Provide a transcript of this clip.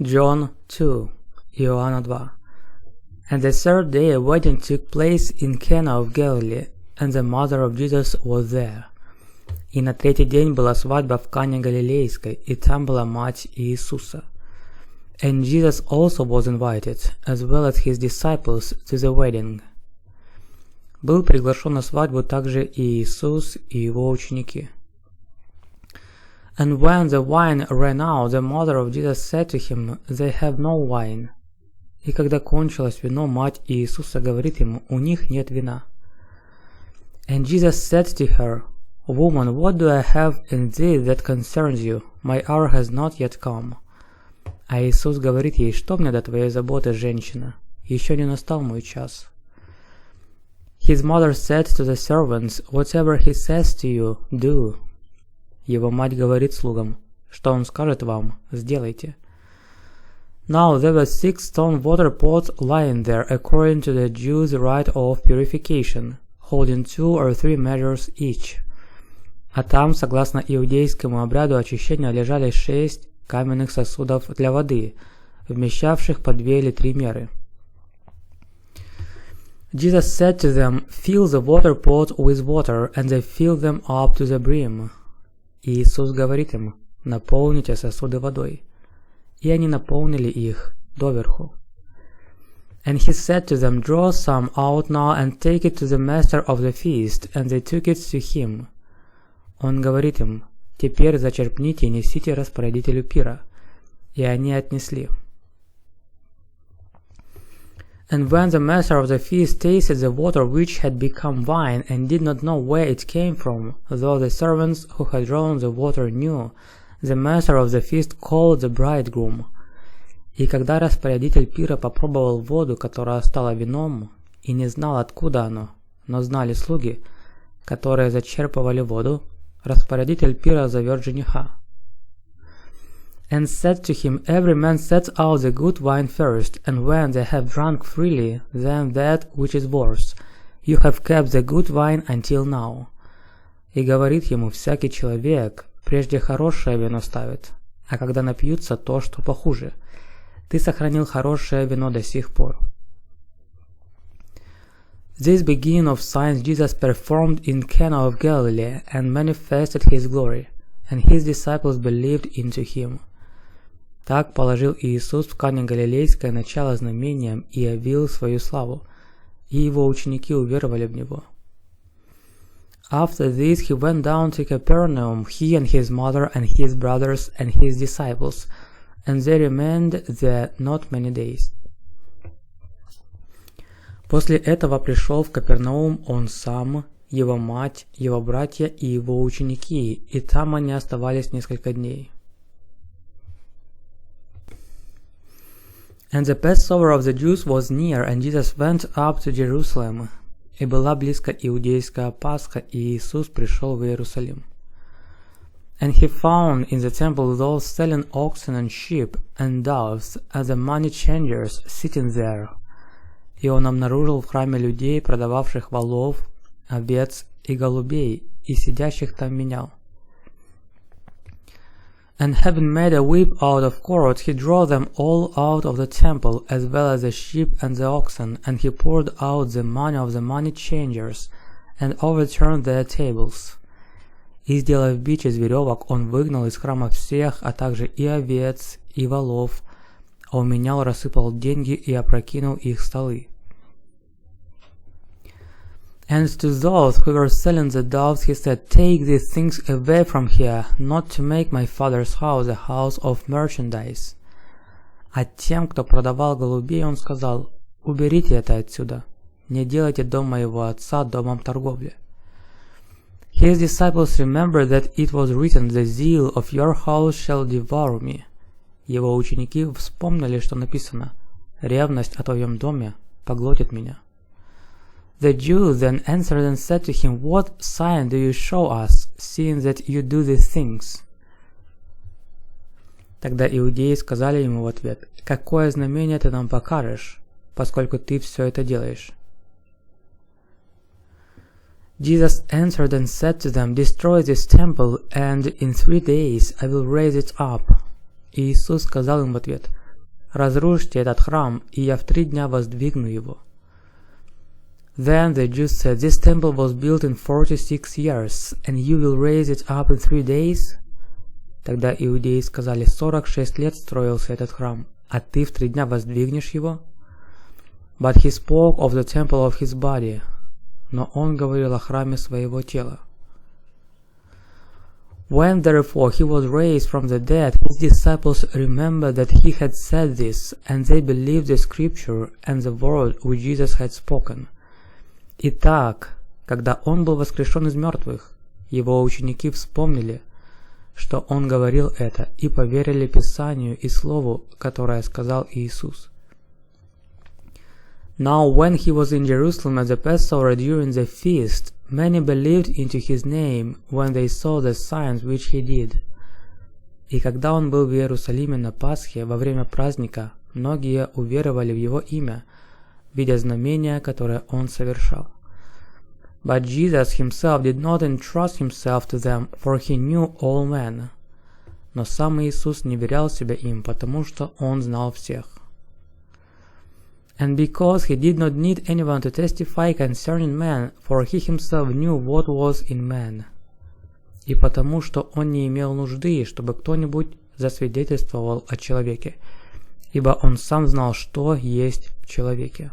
John 2, Иоанна 2. And the third day a wedding took place in Cana of Galilee, and the mother of Jesus was there. И на третий день была свадьба в Кане Галилейской, и там была мать Иисуса. And Jesus also was invited, as well as his disciples, to the wedding. Был приглашен на свадьбу также и Иисус, и его ученики. And when the wine ran out, the mother of Jesus said to him, They have no wine. И когда кончилось вино, мать Иисуса говорит ему, у них нет вина. And Jesus said to her, Woman, what do I have in thee that concerns you? My hour has not yet come. А Иисус говорит ей, что мне до твоей заботы, женщина? Еще не настал мой час. His mother said to the servants, Whatever he says to you, do. Его мать говорит слугам, что он скажет вам, сделайте. Now there were 6 stone water pots lying there, according to the Jews' rite of purification, holding 2 or 3 measures each. А там, согласно иудейскому обряду очищения, лежали 6 каменных сосудов для воды, вмещавших по 2 или 3 меры. Jesus said to them, Fill the water pots with water, and they filled them up to the brim. И Иисус говорит им, наполните сосуды водой. И они наполнили их доверху. And he said to them, Draw some out now and take it to the master of the feast, and they took it to him. Он говорит им, теперь зачерпните и несите распорядителю пира. И они отнесли. And when the master of the feast tasted the water which had become wine, and did not know where it came from, though the servants who had drawn the water knew, the master of the feast called the bridegroom. И когда распорядитель пира попробовал воду, которая стала вином, и не знал, откуда оно, но знали слуги, которые зачерпывали воду, распорядитель пира зовет жениха. And said to him, Every man sets out the good wine first, and when they have drunk freely, then that which is worse. You have kept the good wine until now. И говорит ему, всякий человек прежде хорошее вино ставит, а когда напьются, то, что похуже. Ты сохранил хорошее вино до сих пор. This beginning of signs Jesus performed in Cana of Galilee, and manifested his glory, and his disciples believed into him. Так положил Иисус в Кане Галилейской начало знамениям и явил свою славу, и его ученики уверовали в него. After this he went down to Capernaum, he and his mother and his brothers and his disciples, and they remained there not many days. После этого пришел в Капернаум он сам, его мать, его братья и его ученики, и там они оставались несколько дней. And the Passover of the Jews was near, and Jesus went up to Jerusalem. И была близко иудейская Пасха, и Иисус пришел в Иерусалим. And he found in the temple those selling oxen and sheep and doves, and the money changers sitting there. И он обнаружил в храме людей, продававших волов, овец и голубей, и сидящих там менял. And having made a whip out of cords, he drove them all out of the temple, as well as the sheep and the oxen, and he poured out the money of the money changers, and overturned their tables. И, сделав бич из веревок, он выгнал из храма всех, а также и овец, и волов, а уменял, рассыпал деньги и опрокинул их столы. And to those who were selling the doves he said, Take these things away from here, not to make my father's house a house of merchandise. А тем, кто продавал голубей, он сказал, Уберите это отсюда, не делайте дом моего отца домом торговли. His disciples remembered that it was written, The zeal of your house shall devour me. Его ученики вспомнили, что написано, Ревность о твоем доме поглотит меня. The Jews then answered and said to him, What sign do you show us, seeing that you do these things? Тогда иудеи сказали ему в ответ, Какое знамение ты нам покажешь, поскольку ты все это делаешь? Jesus answered and said to them, Destroy this temple, and in 3 days I will raise it up. И Иисус сказал им в ответ, «Разрушьте этот храм, и я в 3 дня воздвигну его». Then the Jews said, "This temple was built in 46 years, and you will raise it up in 3 days? Тогда иудеи сказали: 46 лет строился этот храм, а ты в 3 дня воздвигнешь его? But he spoke of the temple of his body. Но он говорил о храме своего тела. When therefore he was raised from the dead, his disciples remembered that he had said this, and they believed the scripture and the word which Jesus had spoken. Итак, когда он был воскрешен из мертвых, его ученики вспомнили, что он говорил это, и поверили Писанию и Слову, которое сказал Иисус. Now when he was in Jerusalem at the Passover during the feast, many believed into his name when they saw the signs which he did. И когда он был в Иерусалиме на Пасхе во время праздника, многие уверовали в его имя, видя знамения, которые он совершал. But Jesus himself did not entrust himself to them, for he knew all men. Но сам Иисус не верял себя им, потому что он знал всех. And because he did not need anyone to testify concerning man, for he himself knew what was in man. И потому что он не имел нужды, чтобы кто-нибудь засвидетельствовал о человеке, ибо он сам знал, что есть в человеке.